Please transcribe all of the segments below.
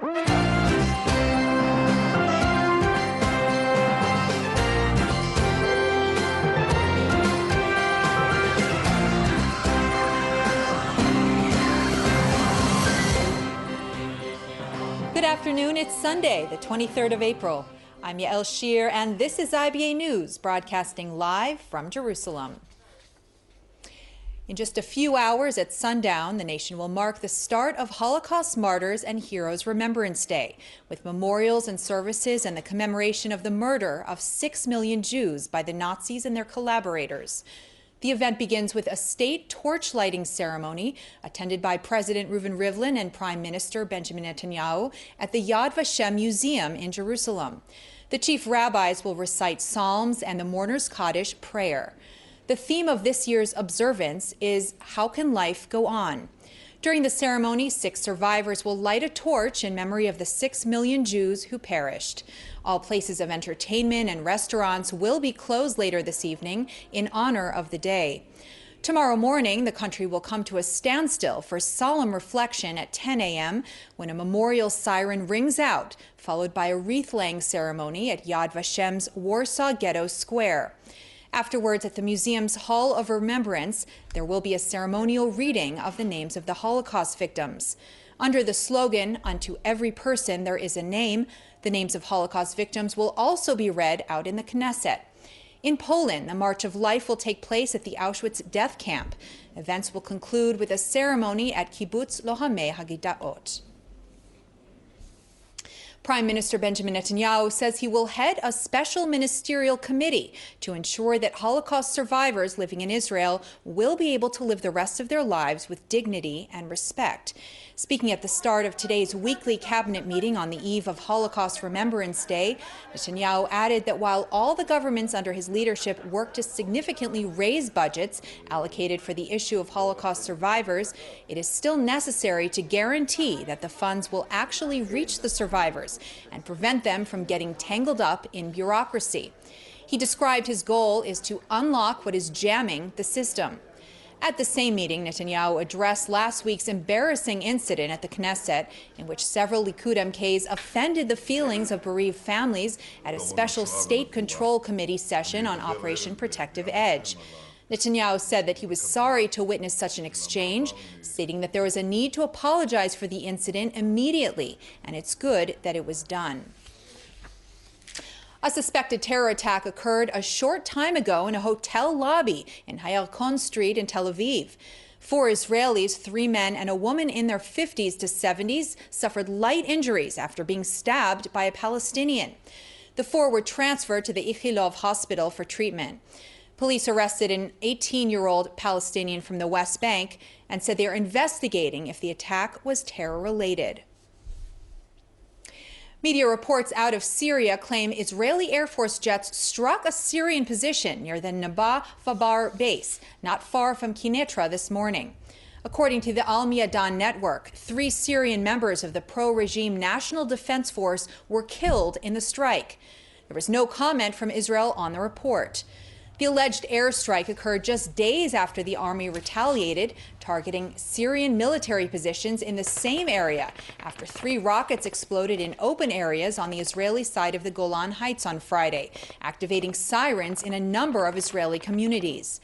Good afternoon. It's Sunday, the 23rd of April. I'm Yael Shir, and this is IBA News, broadcasting live from Jerusalem. In just a few hours at sundown, the nation will mark the start of Holocaust Martyrs and Heroes Remembrance Day, with memorials and services and the commemoration of the murder of 6 million Jews by the Nazis and their collaborators. The event begins with a state torch lighting ceremony attended by President Reuven Rivlin and Prime Minister Benjamin Netanyahu at the Yad Vashem Museum in Jerusalem. The chief rabbis will recite psalms and the Mourner's Kaddish prayer. The theme of this year's observance is How Can Life Go On? During the ceremony, 6 survivors will light a torch in memory of the 6 million Jews who perished. All places of entertainment and restaurants will be closed later this evening in honor of the day. Tomorrow morning, the country will come to a standstill for solemn reflection at 10 a.m. when a memorial siren rings out, followed by a wreath-laying ceremony at Yad Vashem's Warsaw Ghetto Square. Afterwards, at the museum's Hall of Remembrance, there will be a ceremonial reading of the names of the Holocaust victims. Under the slogan, "Unto every person there is a name," the names of Holocaust victims will also be read out in the Knesset. In Poland, the March of Life will take place at the Auschwitz death camp. Events will conclude with a ceremony at Kibbutz Lohamei Hagidaot. Prime Minister Benjamin Netanyahu says he will head a special ministerial committee to ensure that Holocaust survivors living in Israel will be able to live the rest of their lives with dignity and respect. Speaking at the start of today's weekly cabinet meeting on the eve of Holocaust Remembrance Day, Netanyahu added that while all the governments under his leadership worked to significantly raise budgets allocated for the issue of Holocaust survivors, it is still necessary to guarantee that the funds will actually reach the survivors and prevent them from getting tangled up in bureaucracy. He described his goal is to unlock what is jamming the system. At the same meeting, Netanyahu addressed last week's embarrassing incident at the Knesset, in which several Likud MKs offended the feelings of bereaved families at a special State Control Committee session on Operation Protective Edge. Netanyahu said that he was sorry to witness such an exchange, stating that there was a need to apologize for the incident immediately, and it's good that it was done. A suspected terror attack occurred a short time ago in a hotel lobby in Hayarkon Street in Tel Aviv. 4 Israelis, 3 men, and a woman in their 50s to 70s suffered light injuries after being stabbed by a Palestinian. The 4 were transferred to the Ichilov hospital for treatment. Police arrested an 18-year-old Palestinian from the West Bank and said they are investigating if the attack was terror-related. Media reports out of Syria claim Israeli Air Force jets struck a Syrian position near the Nabaa Fabar base, not far from Kinetra this morning. According to the Al Miadan network, 3 Syrian members of the pro-regime National Defense Force were killed in the strike. There was no comment from Israel on the report. The alleged airstrike occurred just days after the army retaliated, targeting Syrian military positions in the same area after 3 rockets exploded in open areas on the Israeli side of the Golan Heights on Friday, activating sirens in a number of Israeli communities.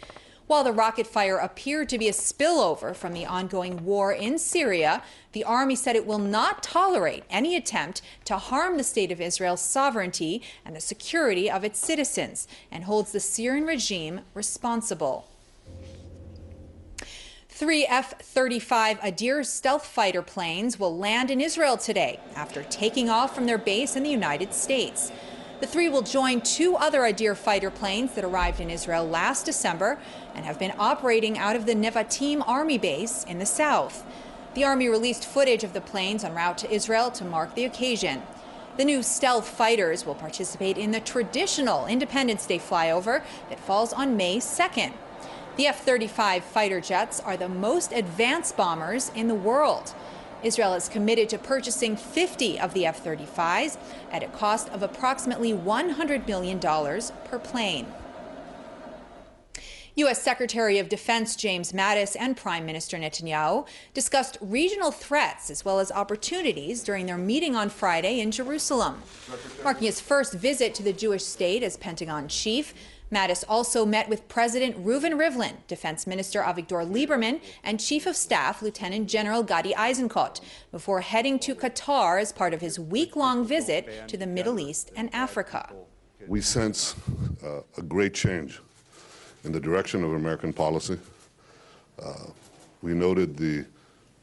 While the rocket fire appeared to be a spillover from the ongoing war in Syria, the army said it will not tolerate any attempt to harm the state of Israel's sovereignty and the security of its citizens, and holds the Syrian regime responsible. 3 F-35 Adir stealth fighter planes will land in Israel today after taking off from their base in the United States. The 3 will join 2 other Adir fighter planes that arrived in Israel last December and have been operating out of the Nevatim Army base in the south. The Army released footage of the planes en route to Israel to mark the occasion. The new stealth fighters will participate in the traditional Independence Day flyover that falls on May 2nd. The F-35 fighter jets are the most advanced bombers in the world. Israel is committed to purchasing 50 of the F-35s at a cost of approximately $100 million per plane. U.S. Secretary of Defense James Mattis and Prime Minister Netanyahu discussed regional threats as well as opportunities during their meeting on Friday in Jerusalem. Marking his first visit to the Jewish state as Pentagon chief, Mattis also met with President Reuven Rivlin, Defense Minister Avigdor Lieberman, and Chief of Staff Lieutenant General Gadi Eisenkot before heading to Qatar as part of his week-long visit to the Middle East and Africa. We sense a great change in the direction of American policy. We noted the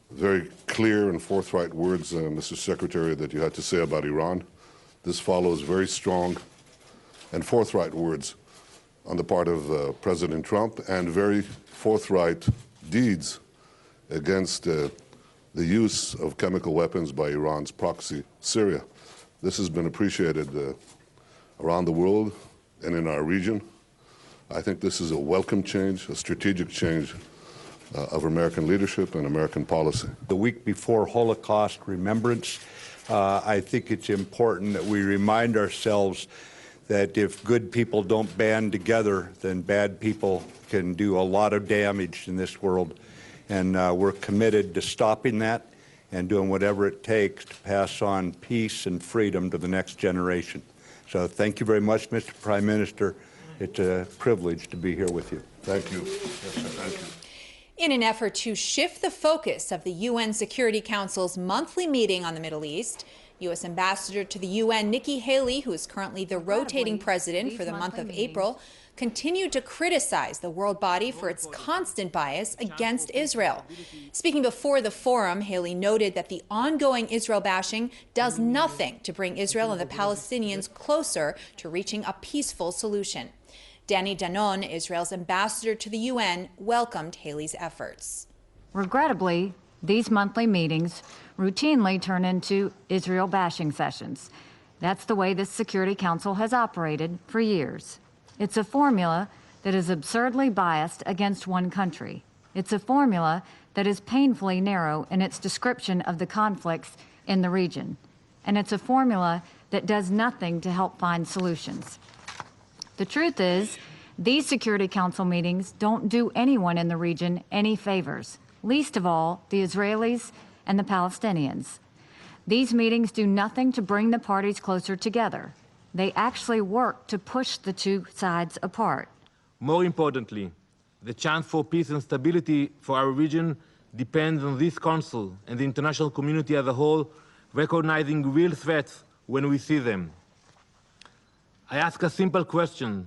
very clear and forthright words, Mr. Secretary, that you had to say about Iran. This follows very strong and forthright words on the part of President Trump and very forthright deeds against the use of chemical weapons by Iran's proxy, Syria. This has been appreciated around the world and in our region. I think this is a welcome change, a strategic change of American leadership and American policy. The week before Holocaust Remembrance, I think it's important that we remind ourselves that if good people don't band together, then bad people can do a lot of damage in this world. And we're committed to stopping that and doing whatever it takes to pass on peace and freedom to the next generation. So thank you very much, Mr. Prime Minister. It's a privilege to be here with you. Thank you. Yes, sir. Thank you. In an effort to shift the focus of the UN Security Council's monthly meeting on the Middle East, U.S. Ambassador to the UN Nikki Haley, who is currently the rotating president for the month of April, continued to criticize the world body for its constant bias against Israel. Speaking before the forum, Haley noted that the ongoing Israel bashing does nothing to bring Israel and the Palestinians closer to reaching a peaceful solution. Danny Danon, Israel's ambassador to the UN, welcomed Haley's efforts. Regrettably, these monthly meetings routinely turn into Israel bashing sessions. That's the way this Security Council has operated for years. It's a formula that is absurdly biased against one country. It's a formula that is painfully narrow in its description of the conflicts in the region. And it's a formula that does nothing to help find solutions. The truth is, these Security Council meetings don't do anyone in the region any favors, least of all the Israelis and the Palestinians. These meetings do nothing to bring the parties closer together. They actually work to push the two sides apart. More importantly, the chance for peace and stability for our region depends on this Council and the international community as a whole recognizing real threats when we see them. I ask a simple question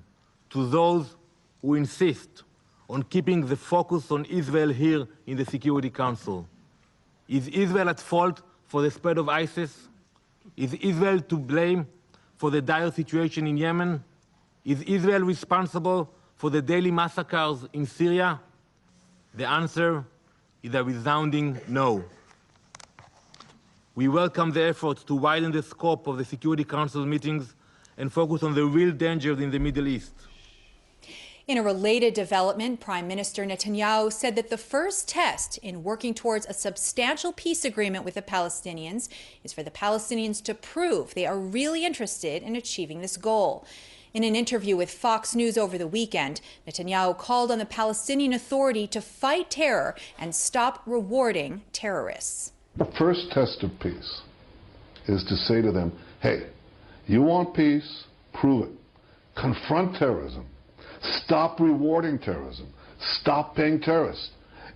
to those who insist on keeping the focus on Israel here in the Security Council. Is Israel at fault for the spread of ISIS? Is Israel to blame for the dire situation in Yemen? Is Israel responsible for the daily massacres in Syria? The answer is a resounding no. We welcome the efforts to widen the scope of the Security Council meetings and focus on the real dangers in the Middle East. In a related development, Prime Minister Netanyahu said that the first test in working towards a substantial peace agreement with the Palestinians is for the Palestinians to prove they are really interested in achieving this goal. In an interview with Fox News over the weekend, Netanyahu called on the Palestinian Authority to fight terror and stop rewarding terrorists. The first test of peace is to say to them, hey, you want peace? Prove it. Confront terrorism. Stop rewarding terrorism. Stop paying terrorists.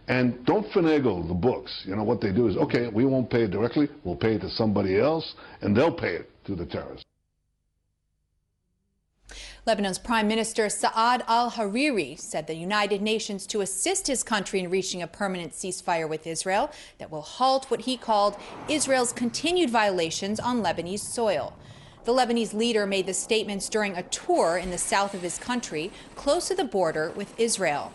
And don't finagle the books. You know, what they do is, okay, we won't pay it directly, we'll pay it to somebody else, and they'll pay it to the terrorists. Lebanon's Prime Minister Saad al-Hariri said the United Nations to assist his country in reaching a permanent ceasefire with Israel that will halt what he called Israel's continued violations on Lebanese soil. The Lebanese leader made the statements during a tour in the south of his country, close to the border with Israel.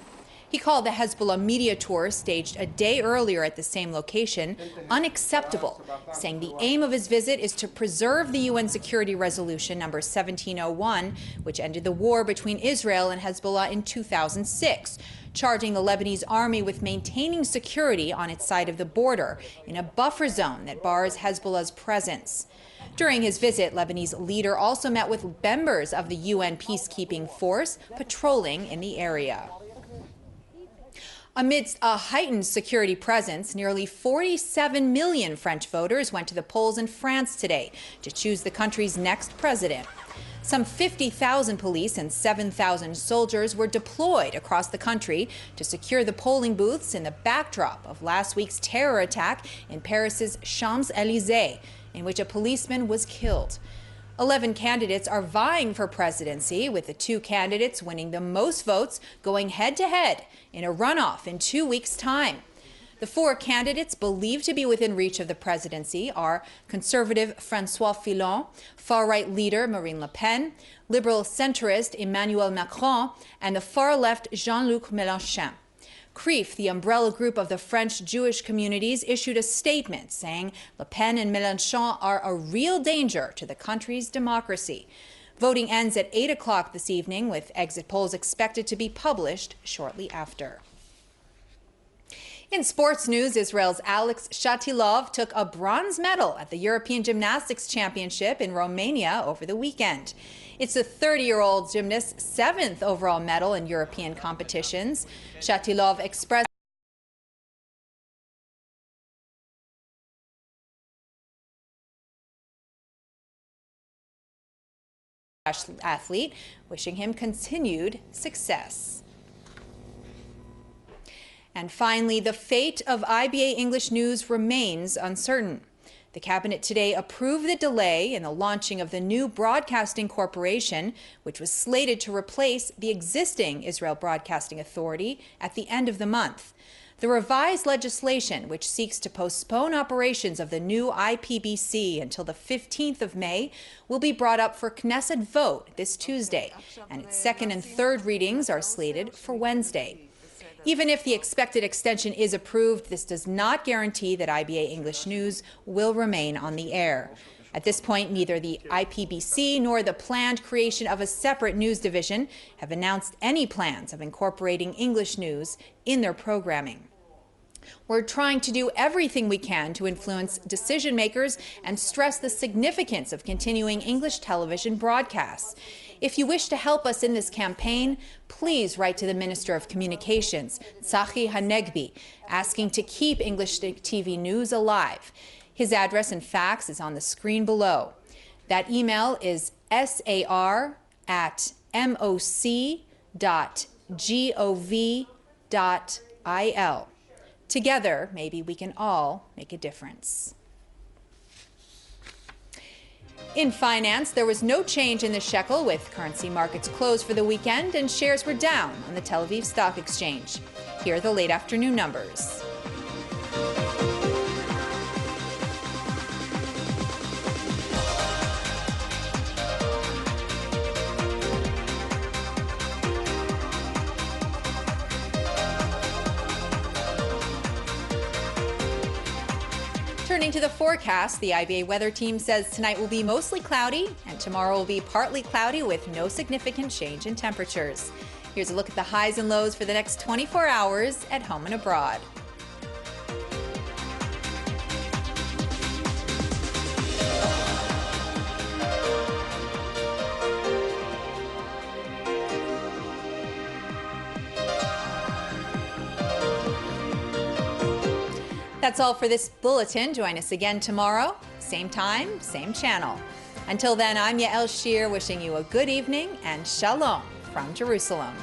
He called the Hezbollah media tour, staged a day earlier at the same location, unacceptable, saying the aim of his visit is to preserve the UN Security Resolution number 1701, which ended the war between Israel and Hezbollah in 2006, charging the Lebanese army with maintaining security on its side of the border in a buffer zone that bars Hezbollah's presence. During his visit, Lebanese leader also met with members of the UN peacekeeping force patrolling in the area. Amidst a heightened security presence, nearly 47 million French voters went to the polls in France today to choose the country's next president. Some 50,000 police and 7,000 soldiers were deployed across the country to secure the polling booths in the backdrop of last week's terror attack in Paris's Champs-Élysées, in which a policeman was killed. 11 candidates are vying for presidency, with the two candidates winning the most votes going head-to-head in a runoff in 2 weeks' time. The four candidates believed to be within reach of the presidency are conservative François Fillon, far-right leader Marine Le Pen, liberal centrist Emmanuel Macron, and the far-left Jean-Luc Mélenchon. CRIF, the umbrella group of the French Jewish communities, issued a statement saying Le Pen and Mélenchon are a real danger to the country's democracy. Voting ends at 8 o'clock this evening, with exit polls expected to be published shortly after. In sports news, Israel's Alex Shatilov took a bronze medal at the European Gymnastics Championship in Romania over the weekend. It's the 30-year-old gymnast's 7th overall medal in European competitions. Shatilov expressed athlete, wishing him continued success. And finally, the fate of IBA English News remains uncertain. The cabinet today approved the delay in the launching of the new broadcasting corporation, which was slated to replace the existing Israel Broadcasting Authority at the end of the month. The revised legislation, which seeks to postpone operations of the new IPBC until the 15th of May, will be brought up for Knesset vote this Tuesday, and its second and third readings are slated for Wednesday. Even if the expected extension is approved, this does not guarantee that IBA English News will remain on the air. At this point, neither the IPBC nor the planned creation of a separate news division have announced any plans of incorporating English news in their programming. We're trying to do everything we can to influence decision makers and stress the significance of continuing English television broadcasts. If you wish to help us in this campaign, please write to the Minister of Communications, Tzachi Hanegbi, asking to keep English TV news alive. His address and fax is on the screen below. That email is sar@moc.gov.il. Together, maybe we can all make a difference. In finance, there was no change in the shekel, with currency markets closed for the weekend and shares were down on the Tel Aviv Stock Exchange. Here are the late afternoon numbers. Turning to the forecast, the IBA weather team says tonight will be mostly cloudy and tomorrow will be partly cloudy with no significant change in temperatures. Here's a look at the highs and lows for the next 24 hours at home and abroad. That's all for this bulletin. Join us again tomorrow, same time, same channel. Until then, I'm Yael Shir, wishing you a good evening and shalom from Jerusalem.